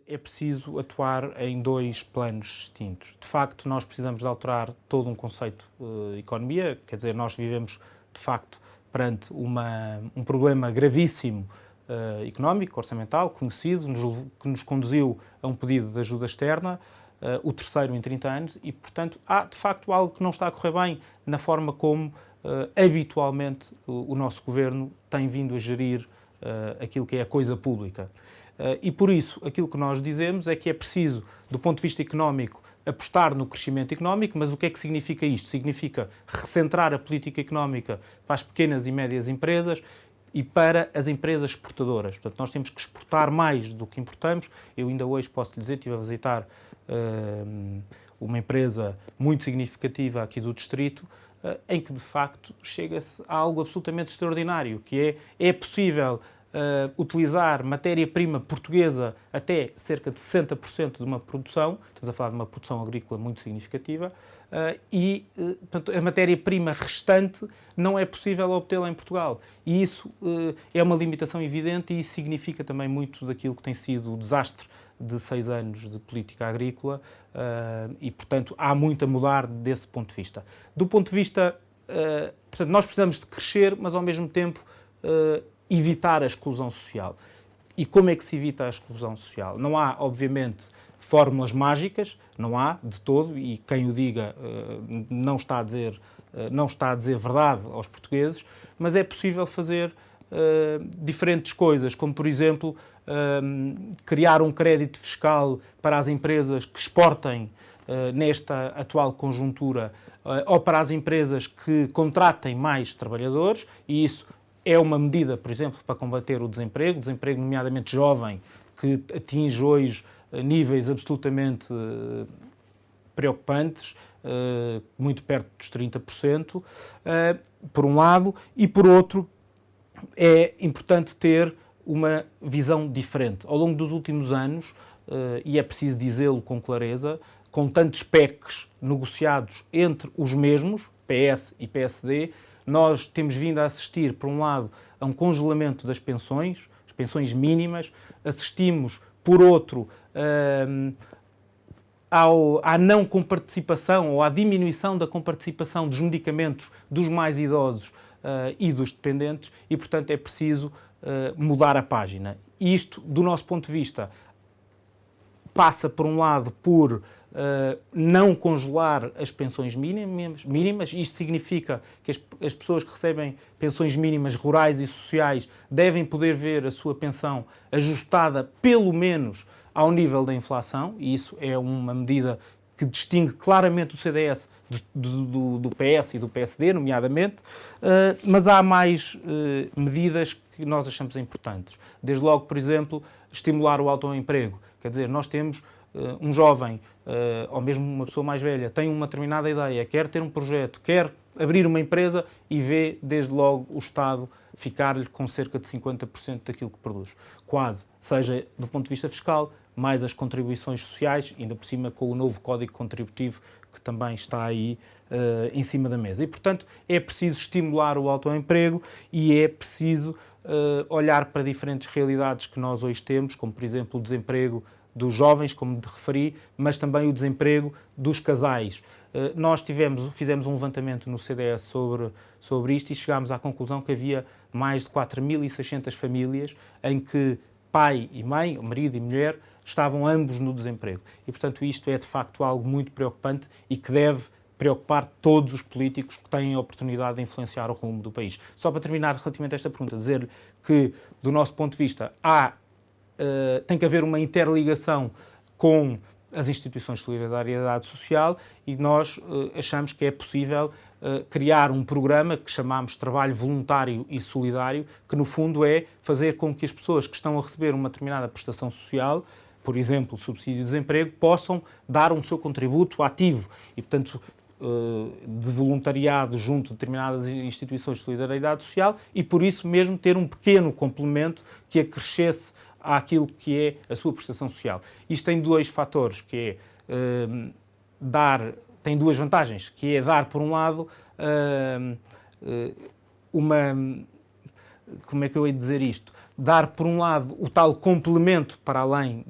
É preciso atuar em dois planos distintos. De facto, nós precisamos de alterar todo um conceito de economia, quer dizer, nós vivemos, de facto, perante um problema gravíssimo económico, orçamental, conhecido, que nos conduziu a um pedido de ajuda externa, o terceiro em 30 anos, e, portanto, há, de facto, algo que não está a correr bem na forma como, habitualmente, o nosso governo tem vindo a gerir aquilo que é a coisa pública. E por isso, aquilo que nós dizemos é que é preciso, do ponto de vista económico, apostar no crescimento económico, mas o que é que significa isto? Significa recentrar a política económica para as pequenas e médias empresas e para as empresas exportadoras. Portanto, nós temos que exportar mais do que importamos. Eu ainda hoje posso lhe dizer, estive a visitar uma empresa muito significativa aqui do distrito, em que, de facto, chega-se a algo absolutamente extraordinário, que é possível utilizar matéria-prima portuguesa até cerca de 60% de uma produção, estamos a falar de uma produção agrícola muito significativa, portanto, a matéria-prima restante não é possível obtê-la em Portugal. E isso é uma limitação evidente e isso significa também muito daquilo que tem sido o desastre de 6 anos de política agrícola e, portanto, há muito a mudar desse ponto de vista. Do ponto de vista, portanto, nós precisamos de crescer, mas ao mesmo tempo evitar a exclusão social. E como é que se evita a exclusão social? Não há, obviamente, fórmulas mágicas, não há, de todo, e quem o diga não está a dizer verdade aos portugueses, mas é possível fazer diferentes coisas, como, por exemplo, criar um crédito fiscal para as empresas que exportem nesta atual conjuntura ou para as empresas que contratem mais trabalhadores, e isso é uma medida, por exemplo, para combater o desemprego nomeadamente jovem, que atinge hoje níveis absolutamente preocupantes, muito perto dos 30%, por um lado, e por outro, é importante ter uma visão diferente. Ao longo dos últimos anos, e é preciso dizê-lo com clareza, com tantos PECs negociados entre os mesmos, PS e PSD, nós temos vindo a assistir, por um lado, a um congelamento das pensões, as pensões mínimas, assistimos, por outro, à não comparticipação ou à diminuição da comparticipação dos medicamentos dos mais idosos e dos dependentes e, portanto, é preciso mudar a página. Isto, do nosso ponto de vista, passa, por um lado, por não congelar as pensões mínimas. Isto significa que as pessoas que recebem pensões mínimas rurais e sociais devem poder ver a sua pensão ajustada, pelo menos, ao nível da inflação, e isso é uma medida que distingue claramente o CDS do PS e do PSD, nomeadamente, mas há mais medidas que nós achamos importantes. Desde logo, por exemplo, estimular o autoemprego. Quer dizer, nós temos um jovem, ou mesmo uma pessoa mais velha, tem uma determinada ideia, quer ter um projeto, quer abrir uma empresa e vê, desde logo, o Estado ficar-lhe com cerca de 50% daquilo que produz. Quase. Seja do ponto de vista fiscal, mais as contribuições sociais, ainda por cima com o novo Código Contributivo, que também está aí em cima da mesa. E, portanto, é preciso estimular o autoemprego e é preciso olhar para diferentes realidades que nós hoje temos, como, por exemplo, o desemprego dos jovens, como te referi, mas também o desemprego dos casais. Nós fizemos um levantamento no CDS sobre isto e chegámos à conclusão que havia mais de 4.600 famílias em que pai e mãe, marido e mulher, estavam ambos no desemprego. E, portanto, isto é, de facto, algo muito preocupante e que deve preocupar todos os políticos que têm a oportunidade de influenciar o rumo do país. Só para terminar relativamente a esta pergunta, dizer que, do nosso ponto de vista, tem que haver uma interligação com as instituições de solidariedade social e nós achamos que é possível criar um programa que chamamos de trabalho voluntário e solidário, que no fundo é fazer com que as pessoas que estão a receber uma determinada prestação social, por exemplo, o subsídio de desemprego, possam dar um seu contributo ativo e, portanto, de voluntariado junto de determinadas instituições de solidariedade social e, por isso mesmo, ter um pequeno complemento que acrescesse àquilo que é a sua prestação social. Isto tem dois fatores, que é tem duas vantagens, que é dar, por um lado, como é que eu hei de dizer isto? Dar, por um lado, o tal complemento para além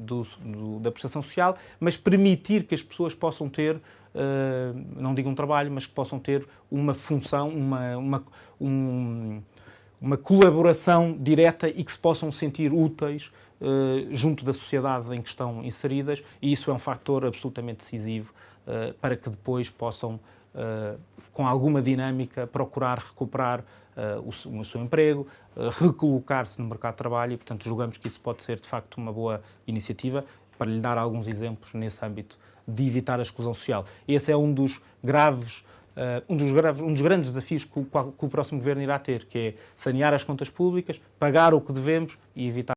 da prestação social, mas permitir que as pessoas possam ter, não digo um trabalho, mas que possam ter uma função, uma colaboração direta e que se possam sentir úteis junto da sociedade em que estão inseridas, e isso é um fator absolutamente decisivo para que depois possam, com alguma dinâmica, procurar recuperar o seu emprego, recolocar-se no mercado de trabalho, e, portanto, julgamos que isso pode ser, de facto, uma boa iniciativa, para lhe dar alguns exemplos nesse âmbito de evitar a exclusão social. Esse é um dos grandes desafios que o próximo governo irá ter, que é sanear as contas públicas, pagar o que devemos e evitar